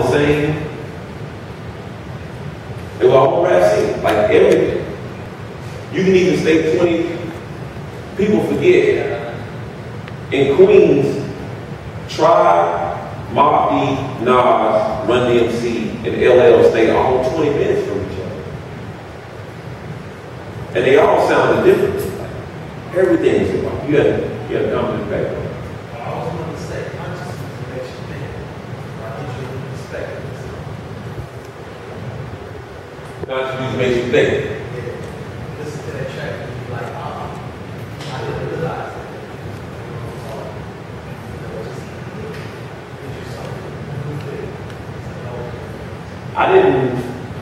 the same. They were all rap scene, like everything. You can even stay 20. People forget. In Queens, Tribe, Mobb Deep, Nas, Run DMC, and LL stay all 20 minutes from each other. And they all sounded different. Everything's about you had to come to the background. I always want to say consciousness makes you think. I get you in perspective. Consciousness makes you think. Yeah. Listen to that track and you're like, I didn't realize that.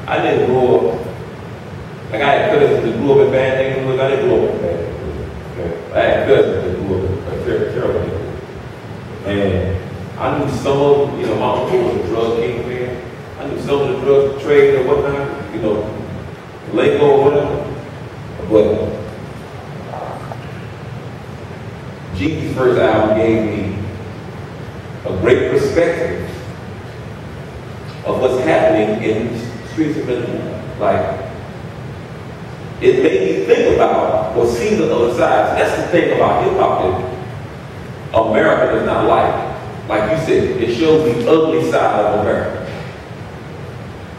I didn't grow up, like I had cousins that grew up in bad neighborhoods. I didn't grow up in bad neighborhoods. Okay? I had cousins that grew up in terrible neighborhoods. And I knew some of them, my uncle was a drug kingpin. I knew some of the drug trade or whatnot, Lego or whatever. But Jeezy's first album gave me a great perspective of what's happening in the streets of Atlanta. Like, it made me think about or see the other side. That's the thing about hip-hop that America does not like. Like you said, it shows the ugly side of America.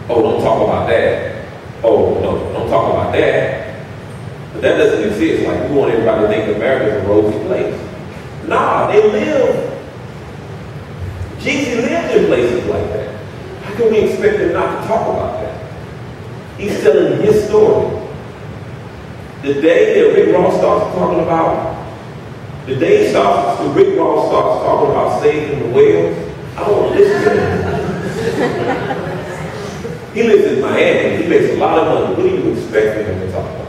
Oh, don't talk about that. Oh, no, don't talk about that. But that doesn't exist. Like, we want everybody to think America is a rosy place. Nah, they live. Jeezy lived in places like that. How can we expect him not to talk about that? He's telling his story. The day that Rick Ross starts talking about, Rick Ross starts talking about saving the whales, I don't want to listen to him. He lives in Miami. He makes a lot of money. What do you expect him to talk about?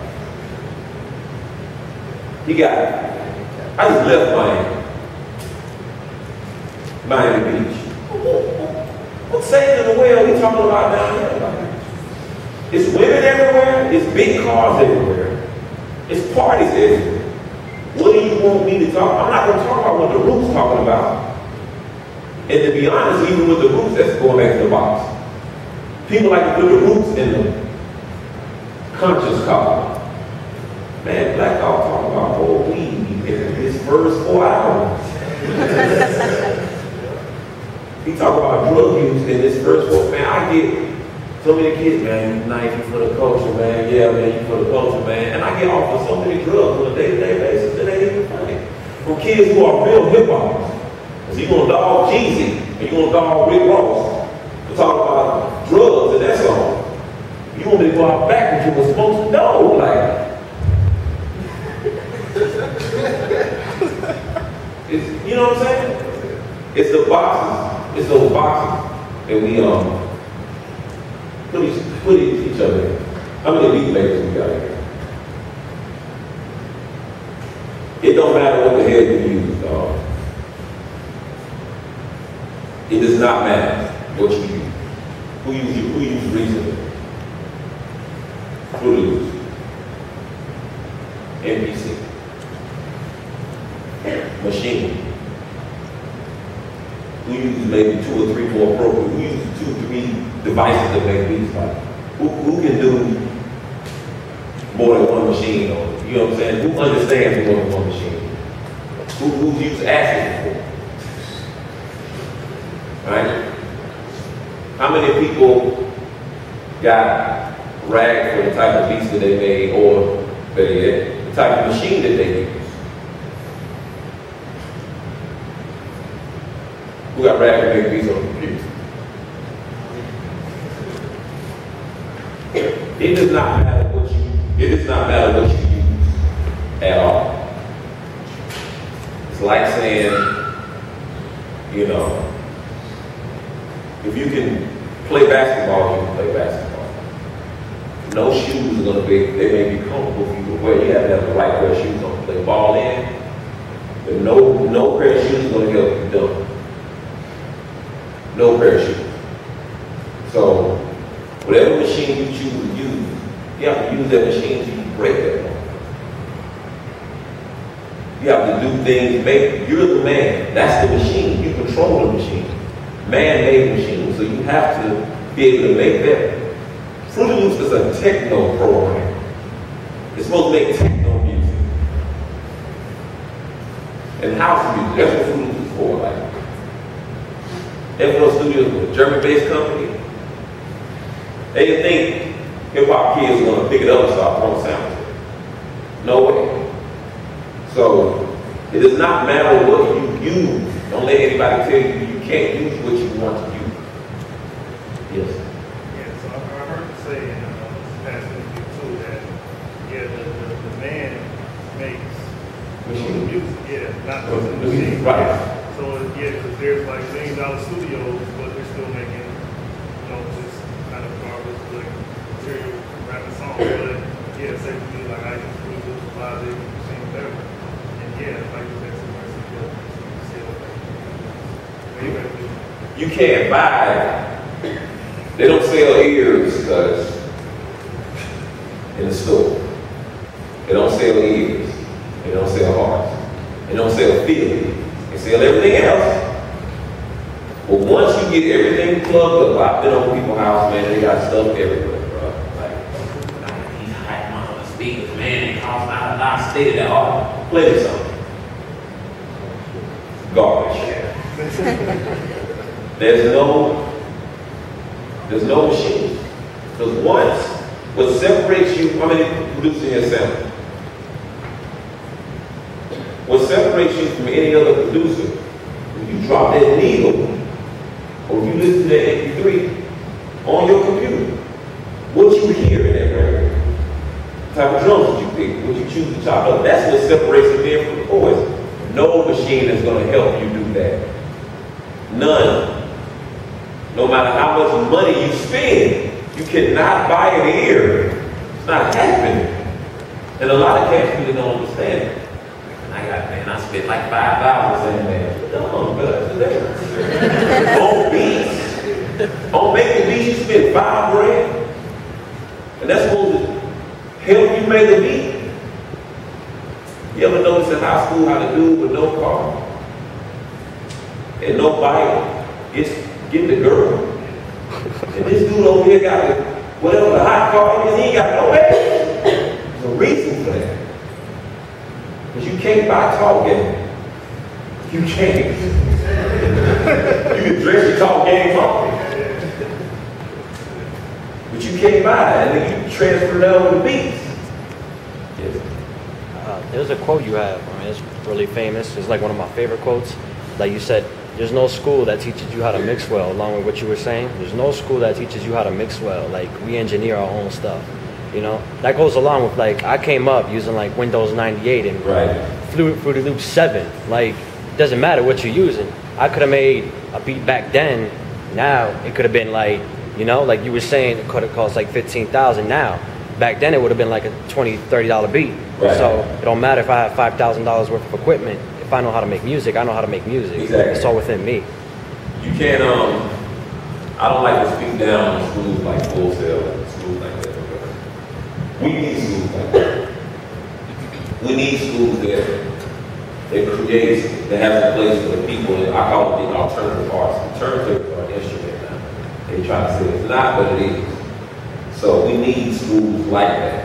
I just left Miami Beach. What's saving the whale we talking about down here? It's women everywhere. It's big cars everywhere. It's parties everywhere. What do you want me to talk? I'm not going to talk about what the Roots talking about. And to be honest, even with the Roots, that's going back to the box. People like to put the Roots in the conscious column. Man, Black Dog talking about old weed in his first 4 hours. He talk about drug use in his first 4. Man, I get so many kids, man, nice, you for the culture, man. Yeah, man, you for the culture, man. And I get offered so many drugs on a day-to-day basis that ain't even funny. From kids who are real hip-hoppers. So you gonna dog Jeezy, and you gonna dog Rick Ross to talk about drugs in that song. You want me to go out back and you were supposed to know, like. You know what I'm saying? It's the boxes. It's those boxes that we put each other in. How many beat makers we got here? It don't matter what the hell you use, dog. It does not matter what you use. Who used recently? Fruit MPC. Machine. Who uses maybe 2 or 3 more programs? Who uses 2 or 3 devices to make beats? Like, who can do more than one machine? Or, you know what I'm saying? Who understands more than one machine? Who's used acid before? Right? How many people got ragged for the type of beats that they made, or better yet, the type of machine that they use? Who got ragged to make beats on the computer? It does not matter what you use at all. It's like saying, if you can play basketball, you can play basketball. No shoes are going to be, they may be comfortable for you to wear. You have to have the right pair of shoes on to play ball in. But no pair of shoes is going to help you dunk. No pair of shoes. So, whatever machine you choose to use, you have to use that machine so you can break that one. You have to do things, you're the man. That's the machine. You control the machine. man-made machine, so you have to be able to make that. Fruity Loops is a techno program. It's supposed to make techno music and house music. That's what Fruity Loops is for. Like, FL Studios is a German-based company. They didn't think hip-hop kids were going to pick it up and start throwing samples. No way. So it does not matter what you use. Don't let anybody tell you you can't use what you want to use. Yes. Yeah, so I heard you say in this past interview too that the man makes the music, not the machine. Right. So because there's like $1 million studios, but they're still making, just kind of garbage, like material rapping songs. But say to me like I use Fruity Loops, Logic, machine, whatever, and like you said, you can't buy. They don't sell ears in the store. They don't sell ears. They don't sell hearts. They don't sell feelings. They sell everything else. But once you get everything plugged up, I've been over people's house, man, they got stuff everywhere, bro. Like these high mama speakers, man, they cost out a lot of state of the art. Play this song. Garbage. There's no machine. Because once, what separates you, how many producing your sample? What separates you from any other producer, if you drop that needle, or if you listen to that MP3 on your computer, what you hear in that record, the type of drums that you pick, what you choose to chop up, that's what separates the man from the boys. No machine is going to help you do that. None. No matter how much money you spend, you cannot buy an ear. It's not happening. And a lot of cats really don't understand it. I spent like $5 saying, man, dumb, but on beats. On making beats, you spend $5 grand. And that's supposed to help you make a beat. You ever notice in high school how to do with no car and no bike? It's getting the girl. And this dude over here got whatever the hot car is, he ain't got no way. There's a reason for that. Because you can't buy tall game. You can't. You can dress your tall game off. But you can't buy it, and then you transfer it over to beats. Yes. There's a quote you have, it's really famous. It's like one of my favorite quotes. Like you said, there's no school that teaches you how to mix well, along with what you were saying. There's no school that teaches you how to mix well. Like, we engineer our own stuff. That goes along with, like, I came up using like Windows 98 and Fruity Loops 7. Like, it doesn't matter what you're using. I could have made a beat back then. Now it could have been like, like you were saying, it could have cost like $15,000 now. Back then it would have been like a $20, $30 beat. Right. So it don't matter if I have $5,000 worth of equipment. If I know how to make music, I know how to make music. Exactly. It's all within me. You can't, I don't like to speak down on schools like Full Sail, schools like that. We need schools like that. We need schools that create, that have a place for the people. I call it the alternative arts. Alternative art instrument now. They try to say it's not, but it is. So we need schools like that.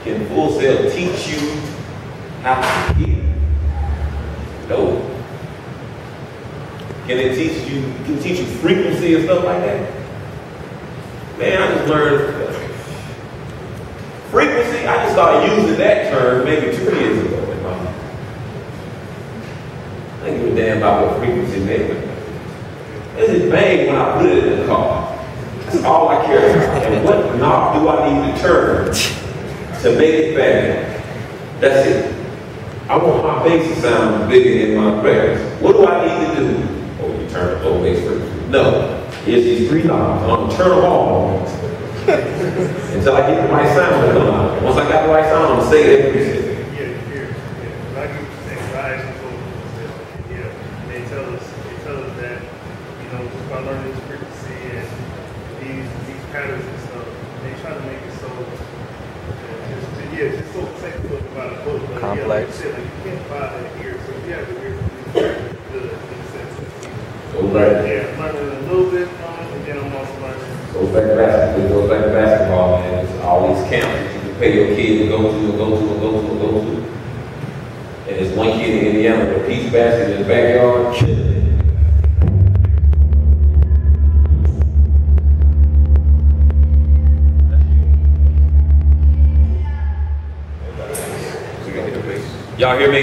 Can Full Sail teach you how to hear? No. Can it teach you? Can it teach you frequency and stuff like that? Man, I just learned frequency. I just started using that term maybe 2 years ago. I didn't give a damn about what frequency meant. It's just bang when I put it in the car. That's all I care about. And what knob do I need to turn to make it bang? That's it. I want my bass to sound bigger in my prayers. What do I need to do? Oh, you turn the low bass frequency. No. Here's these 3 knobs. I'm going to turn them all until I get the right sound to come out. Once I got the right sound, I'm going to say it every day. Like you saying, they tell us that, just by learning this frequency and these patterns and stuff, they try to make it so, just so technical about a book. But complex. Like you said, like you can't buy that ear, so you have to hear good in the sense that Yeah, learning a little bit from it, and then I'm also learning. Goes back to basketball, man. It's all these camps that you can pay your kid to go to. And there's one kid in Indiana with a peach basket in his backyard, killing it. Y'all hear me?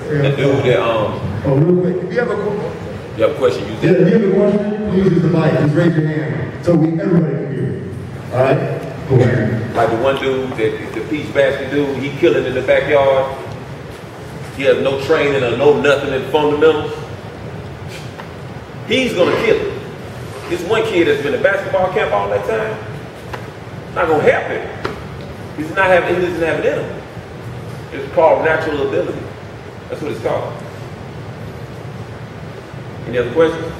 The dude that Oh, real quick. If you have a question, if you have a question, please use the mic. Just raise your hand so everybody can hear you. All right? Go ahead. like the one dude, the peach basket dude, he killing in the backyard. He has no training or no nothing in fundamentals. He's gonna kill it. This one kid that's been at basketball camp all that time, not gonna help him. He doesn't have it in him. It's called natural ability. That's what it's called. Any other questions?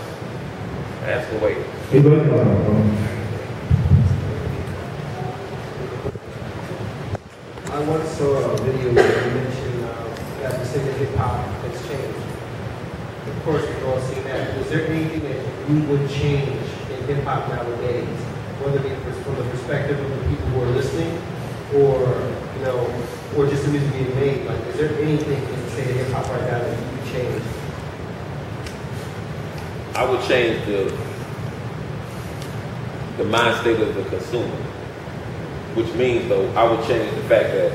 Ask away. Hey, go ahead. I once saw a video where you mentioned that the state of hip hop has changed. Of course, we've all seen that. Is there anything that you would change in hip hop nowadays, whether it be from the perspective of the people who are listening, or or just the music being made? Like, is there anything in the state of hip hop right now that you would change? I would change the mind state of the consumer, which means, though, I would change the fact that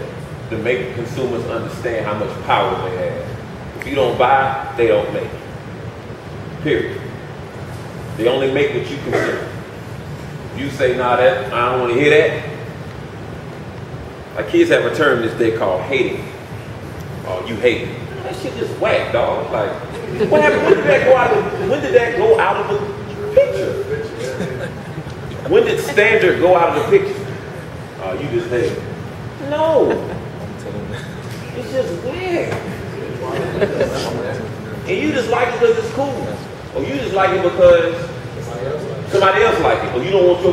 to make consumers understand how much power they have. If you don't buy, they don't make. Period. They only make what you consume. If you say, nah, that I don't want to hear that. My kids have a term this day called hating. Oh, you hate it. That shit just whack, dog. Like, what happened? When did that go out of the picture? When did standard go out of the picture? Oh, you just hate it. No. It's just whack. And you just like it because it's cool. Or you just like it because somebody else like it. Or you don't want to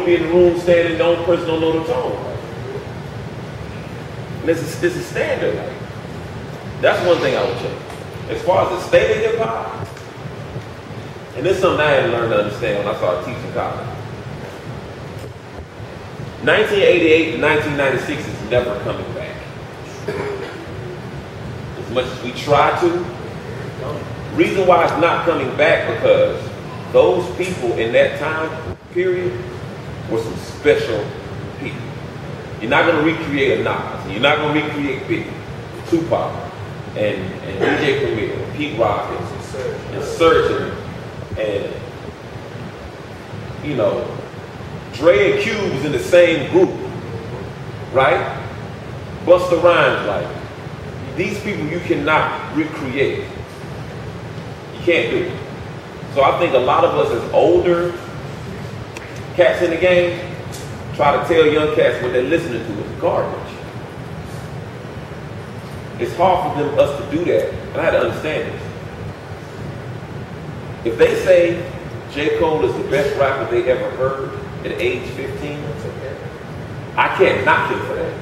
be in the room standing, the only person don't know the tone. And this is standard. That's one thing I would change. As far as the state of hip hop, and this is something I had to learn to understand when I started teaching college. 1988 to 1996 is never coming back. As much as we try to. Reason why it's not coming back because those people in that time period were some special people. You're not going to recreate a Nas. You're not going to recreate Biggie, Tupac, and DJ Premier, and Pete Rock, and Serge, and Dre and Cube was in the same group, right? Busta Rhymes, like, these people you cannot recreate. You can't do it. So I think a lot of us as older cats in the game try to tell young cats what they're listening to is garbage. It's hard for us to do that, and I had to understand this. If they say J. Cole is the best rapper they ever heard at age 15, I can't knock him for that.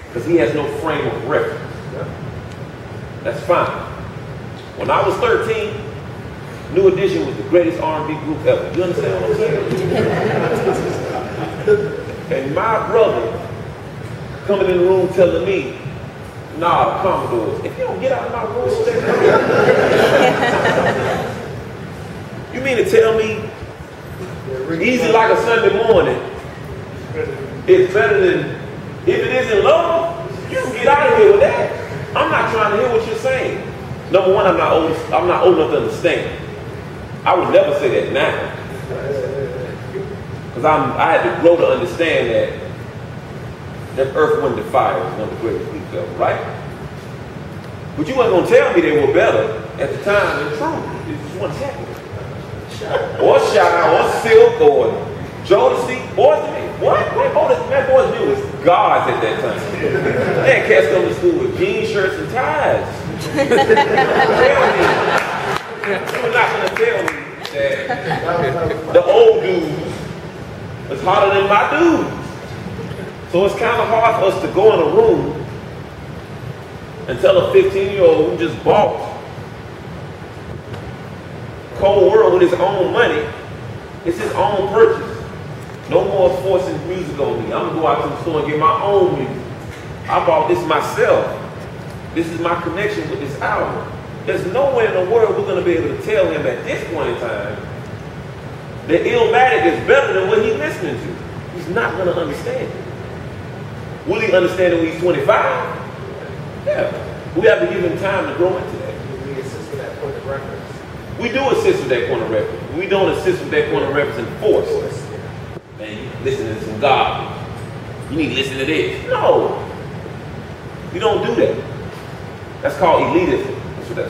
Because he has no frame of reference. That's fine. When I was 13, New Edition was the greatest R&B group ever. You understand what I'm saying? And my brother coming in the room telling me, nah, the Commodores, if you don't get out of my room, you mean to tell me Easy Like a Sunday Morning is better than If It Isn't Love? You can get out of here with that. I'm not trying to hear what you're saying. Number one, I'm not old enough to understand. I would never say that now. Because I had to grow to understand that Earth, Wind, and Fire was one of the greatest groups ever, right? But you weren't going to tell me they were better at the time than true. It just wasn't happening. Or Shy, or Silk, or Jodeci, Boys to Me. What? Man, Boys to Me was gods at that time. They had cats come to school with jean shirts and ties. You're not going to tell me that the old dudes is hotter than my dudes. So it's kind of hard for us to go in a room and tell a 15-year-old who just bought cold world with his own money. It's his own purchase. No more forcing music on me. I'm gonna go out to the store and get my own music. I bought this myself. This is my connection with this album. There's nowhere in the world we're gonna be able to tell him at this point in time that Illmatic is better than what he's listening to. He's not gonna understand it. Will he understand it when he's 25? Yeah. We have to give him time to grow into that. We assist with that point of reference. We do assist with that point of reference. We don't assist with that point of reference in force. Man, you listening to some garbage. You need to listen to this. No. You don't do that. That's called elitism. That's what that's